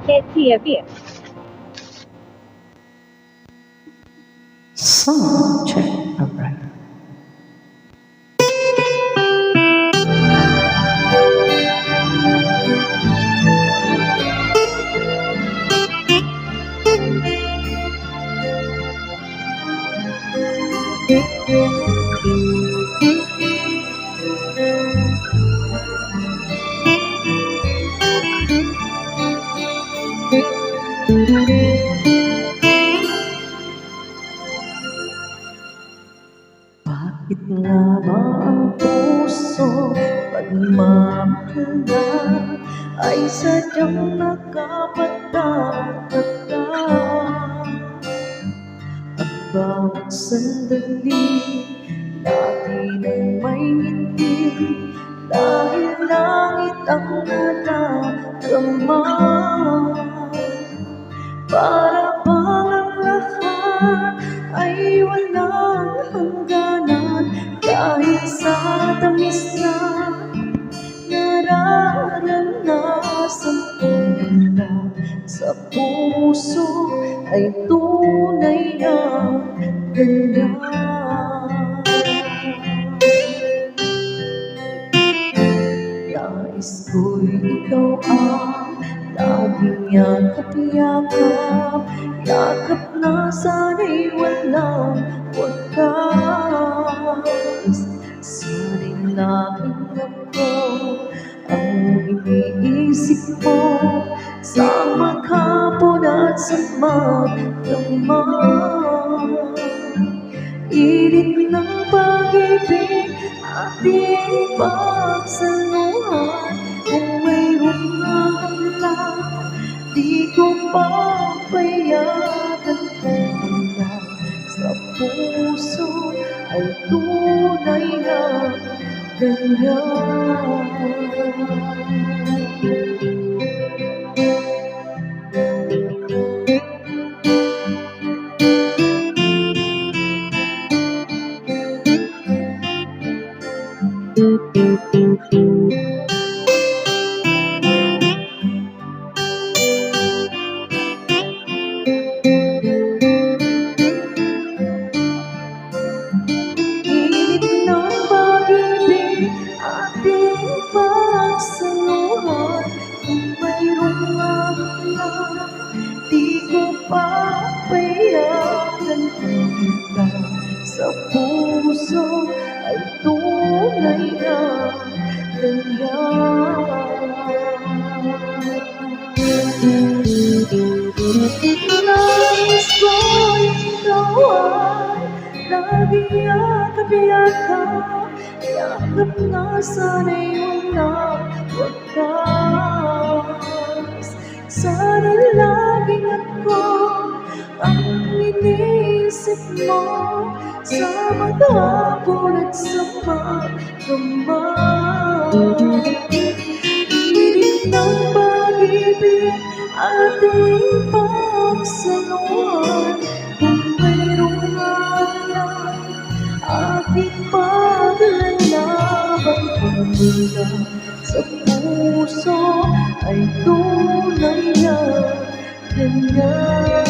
KTV Sound check. Alright. Bakit nga ba ang puso pagmamahal na ay sadyang nakapagtataka? Ang bawat sandali natin ang may ngiti dahil langit ang nadarama. Para bang ang lahat ay walang hangganan dahil sa tamis na nararanasan ko na sa puso ay tunay na ganyan. Nais ko'y ikaw ang laging yakap-yakap, yakap na sana'y walang wakas. Sana'y laging ako ang iniisip mo sa maghapon at sa magdamag. Init ng pag-ibig ating pagsaluhan. Kung mayroong nahanglan, di ko papayagan kung na sa puso ay tunay na ganyan. Init ng pag-ibig ating pagsaluhan. Kung mayroong nahanglan, di ko papayagan kita sa puso ay tunay na ganyan. Nais ko'y ikaw ay laging yakap-yakap, yakap na sana'y walang wakas. Sana'y laging ako ang iniisip mo sa maghapon at sa magdamag. Init ng pag-ibig ating pagsaluhan. Kung mayroong nahanglan, ating paglalaban. Pamula sa puso ay tunay na ganyan.